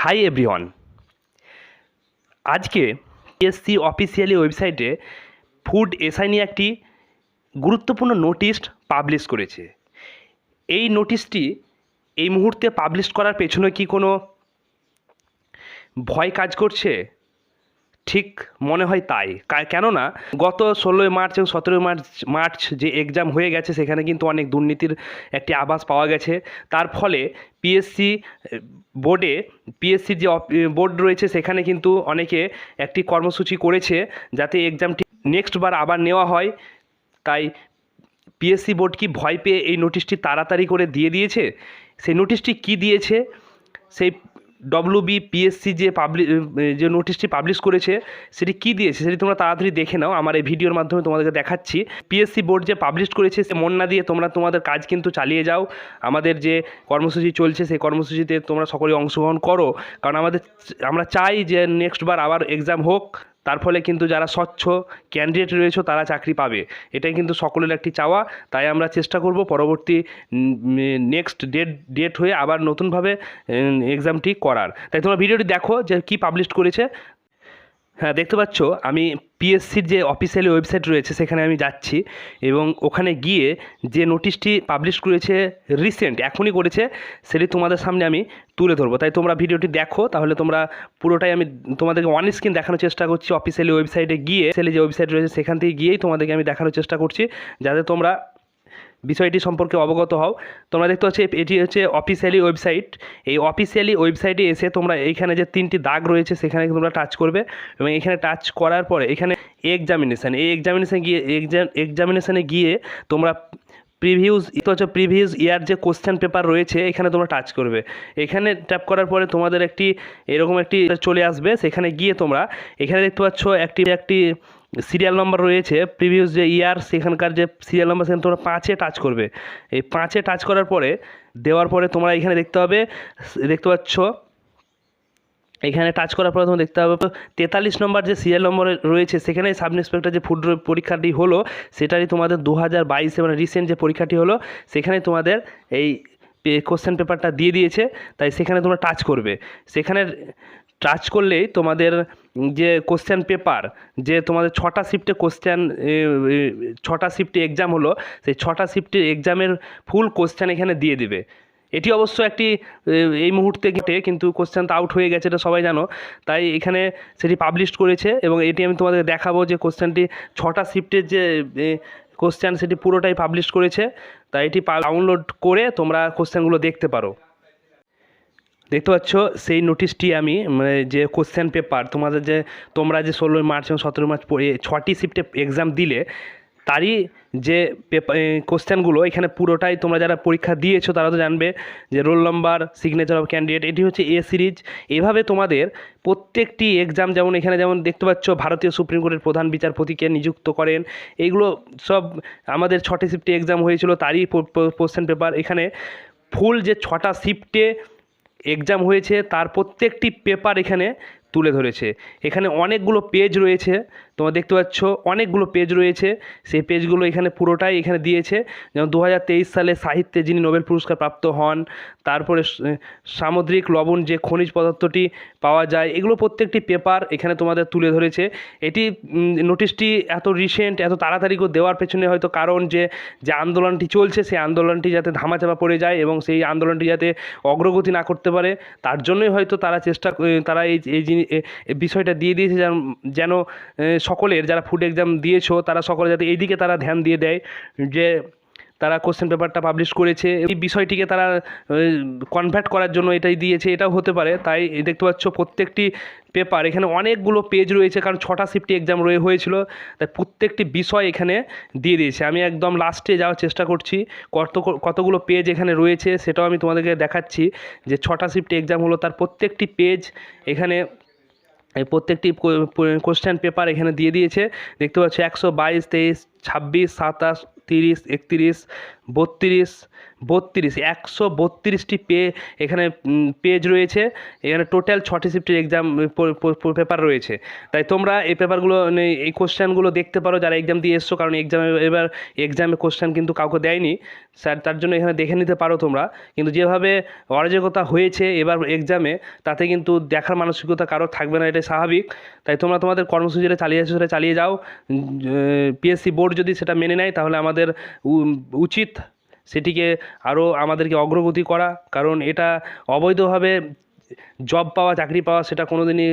Hi everyone, আজকে PSC officially ওয়েবসাইটে food SI নিয়ে একটি গুরুত্বপূর্ণ নোটিশ পাবলিশ করেছে। এই নোটিশটি এই মুহূর্তে পাবলিশ করার পেছনে কি কোনো ভয় কাজ করছে? ঠিক মনে হয় তাই। কেননা গত 16 মার্চ এবং 17 মার্চ যে এক্সাম হয়ে গেছে সেখানে কিন্তু অনেক দুর্নীতির একটি আভাস পাওয়া গেছে। তার ফলে পিএসসি পিএসসির যে বোর্ড রয়েছে সেখানে কিন্তু অনেকে একটি কর্মসূচি করেছে যাতে এক্সামটি নেক্সট বার আবার নেওয়া হয়। তাই পিএসসি বোর্ড কি ভয় পেয়ে এই নোটিশটি তাড়াতাড়ি করে দিয়ে দিয়েছে? সেই নোটিশটি কি দিয়েছে, সেই WBPSC যে নোটিশটি পাবলিশ করেছে সেটি কি দিয়েছে সেটি তোমরা তাড়াতাড়ি দেখে নাও। আমার এই ভিডিওর মাধ্যমে তোমাদেরকে দেখাচ্ছি। পিএসসি বোর্ড যে পাবলিশ করেছে সে মন না দিয়ে তোমরা তোমাদের কাজ কিন্তু চালিয়ে যাও। আমাদের যে কর্মসূচি চলছে সেই কর্মসূচিতে তোমরা সকলে অংশগ্রহণ করো, কারণ আমরা চাই যে নেক্সট বার আবার এক্সাম হোক। তার ফলে কিন্তু যারা স্বচ্ছ ক্যান্ডিডেট রয়েছে তারা চাকরি পাবে, এটাই কিন্তু সকলের একটি চাওয়া। তাই আমরা চেষ্টা করব পরবর্তী নেক্সট ডেট হয়ে আবার নতুনভাবে এক্সামটি করার। তাই তোমরা ভিডিওটি দেখো যে কী পাবলিশ করেছে। হ্যাঁ, দেখতে পাচ্ছ আমি পিএসসির যে অফিসিয়ালি ওয়েবসাইট রয়েছে সেখানে আমি যাচ্ছি এবং ওখানে গিয়ে যে নোটিশটি পাবলিশ করেছে রিসেন্ট এখনই করেছে সেটি তোমাদের সামনে আমি তুলে ধরবো। তাই তোমরা ভিডিওটি দেখো, তাহলে তোমরা পুরোটাই আমি তোমাদেরকে অন স্ক্রিন দেখানোর চেষ্টা করছি। অফিসিয়ালি ওয়েবসাইটে গিয়ে যে ওয়েবসাইট রয়েছে সেখান থেকে গিয়েই তোমাদেরকে আমি দেখানোর চেষ্টা করছি যাতে তোমরা বিষয়টি সম্পর্কে অবগত হও। তোমরা দেখতে পাচ্ছ এটি হচ্ছে অফিসিয়ালি ওয়েবসাইট। এই অফিসিয়ালি ওয়েবসাইটে এসে তোমরা এইখানে যে 3টি দাগ রয়েছে সেখানে তোমরা টাচ করবে এবং এখানে টাচ করার পরে এখানে এক্সামিনেশানে গিয়ে তোমরা প্রিভিয়াস ইয়ার যে কোশ্চেন পেপার রয়েছে এখানে তোমরা টাচ করবে। এখানে ট্যাপ করার পরে তোমাদের এরকম একটি চলে আসবে। সেখানে গিয়ে তোমরা এখানে দেখতে পাচ্ছ একটি সিরিয়াল নাম্বার রয়েছে প্রিভিয়াস যে ইয়ার, সেখানকার যে সিরিয়াল নাম্বার সেখানে তোমরা 5-এ টাচ করবে। এই 5-এ টাচ করার পরে দেওয়ার পরে তোমরা এখানে দেখতে পাচ্ছ এখানে টাচ করার পরে তোমরা দেখতে পাবে 43 নম্বর যে সিরিয়াল নম্বর রয়েছে সেখানে সাব ইন্সপেক্টর যে ফুড পরীক্ষাটি হলো সেটারই তোমাদের 2022 মানে রিসেন্ট যে পরীক্ষাটি হলো সেখানে তোমাদের এই কোশ্চেন পেপারটা দিয়ে দিয়েছে। তাই সেখানে তোমরা টাচ করবে। সেখানে টাচ করলেই তোমাদের যে কোশ্চেন পেপার, যে তোমাদের 6টা শিফটে এক্সাম হলো, সেই 6টা শিফটের এক্সামের ফুল কোশ্চেন এখানে দিয়ে দিবে। এটি অবশ্য এই মুহূর্তে ঘটে, কিন্তু কোশ্চেন তো আউট হয়ে গেছে, এটা সবাই জানো। তাই এখানে সেটি পাবলিশ করেছে এবং এটি আমি তোমাদের দেখাবো যে কোশ্চেনটি 6টা শিফটের যে কোশ্চেন সেটি পুরোটাই পাবলিশ করেছে। তাই এটি ডাউনলোড করে তোমরা কোশ্চেনগুলো দেখতে পারো। দেখতে পাচ্ছ সেই নোটিশটি আমি যে কোশ্চেন পেপার তোমরা যে 16 মার্চ এবং 17 মার্চ 6টি শিফটে এক্সাম দিলে তারই যে কোশ্চেনগুলো এখানে পুরোটাই তোমরা যারা পরীক্ষা দিয়েছো তারা তো জানবে যে roll number, signature of candidate, এটি হচ্ছে এ সিরিজ। এভাবে তোমাদের প্রত্যেকটি এক্সাম, যেমন এখানে যেমন দেখতে পাচ্ছ ভারতীয় সুপ্রিম কোর্টের প্রধান বিচারপতিকে নিযুক্ত করেন, এইগুলো সব আমাদের 6টি শিফটে এক্সাম হয়েছিল তারই কোশ্চেন পেপার। এখানে ফুল যে 6টা শিফটে এক্সাম হয়েছে তার প্রত্যেকটি পেপার এখানে তুলে ধরেছে। এখানে অনেকগুলো পেজ রয়েছে, তোমরা দেখতে পাচ্ছ অনেকগুলো পেজ রয়েছে। সেই পেজগুলো এখানে পুরোটাই এখানে দিয়েছে। যেমন 2023 সালে সাহিত্যে যিনি নোবেল পুরস্কার প্রাপ্ত হন, তারপরে সামুদ্রিক লবণ যে খনিজ পদার্থটি পাওয়া যায়, এগুলো প্রত্যেকটি পেপার এখানে তোমাদের তুলে ধরেছে। এটি নোটিশটি এত রিসেন্ট, এত তাড়াতাড়ি করে দেওয়ার পেছনে হয়তো কারণ যে আন্দোলনটি চলছে সেই আন্দোলনটি যাতে ধামাচাপা পড়ে যায় এবং সেই আন্দোলনটি যাতে অগ্রগতি না করতে পারে, তার জন্যই হয়তো তারা এই বিষয়টা দিয়ে দিয়েছে যেন সকলের যারা ফুড এক্সাম দিয়েছো তারা সকলে যাতে এইদিকে তারা ধ্যান দিয়ে দেয় যে তারা কোশ্চেন পেপারটা পাবলিশ করেছে, এই বিষয়টিকে তারা কনভার্ট করার জন্য এটাই দিয়েছে, এটাও হতে পারে। তাই দেখতে পাচ্ছ প্রত্যেকটি পেপার এখানে অনেকগুলো পেজ রয়েছে, কারণ 6টা শিফটে এক্সাম হয়েছিল, তাই প্রত্যেকটি বিষয় এখানে দিয়ে দিয়েছে। আমি একদম লাস্টে যাওয়ার চেষ্টা করছি কতগুলো পেজ এখানে রয়েছে সেটাও আমি তোমাদেরকে দেখাচ্ছি। যে 6টা শিফটে এক্সাম হলো তার প্রত্যেকটি পেজ এখানে, এই প্রত্যেকটি কোশ্চেন পেপার এখানে দিয়ে দিয়েছে। দেখতে পাচ্ছ 122, 23, 26, 27, 30, 31, 32 132টি এখানে পেজ রয়েছে। এখানে টোটাল 6টি শিফটের এক্সাম পেপার রয়েছে। তাই তোমরা এই পেপারগুলো এই কোশ্চেনগুলো দেখতে পারো যারা এক্সাম দিয়ে এসছো, কারণ এক্সামে কোশ্চেন কিন্তু কাউকে দেয়নি স্যার, তার জন্য এখানে দেখে নিতে পারো তোমরা। কিন্তু যেভাবে অরাজকতা হয়েছে এবার এক্সামে, তাতে কিন্তু দেখার মানসিকতা কারো থাকবে না, এটাই স্বাভাবিক। তাই তোমরা তোমাদের কর্মসূচিটা চালিয়ে যাও। পিএসসি বোর্ড যদি সেটা মেনে নেয় তাহলে আমাদের উচিত সেটিকে আরও আমাদেরকে অগ্রগতি করা, কারণ এটা অবৈধভাবে জব পাওয়া, চাকরি পাওয়া, সেটা কোনোদিনই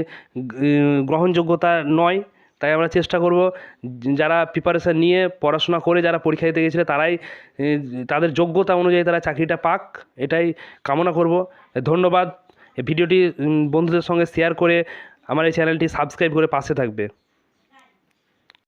গ্রহণযোগ্যতা নয়। তাই আমরা চেষ্টা করব যারা প্রিপারেশান নিয়ে পড়াশোনা করে যারা পরীক্ষা দিতে গেছিলো তারাই তাদের যোগ্যতা অনুযায়ী তারা চাকরিটা পাক, এটাই কামনা করব। ধন্যবাদ। এই ভিডিওটি বন্ধুদের সঙ্গে শেয়ার করে আমার এই চ্যানেলটি সাবস্ক্রাইব করে পাশে থাকবে।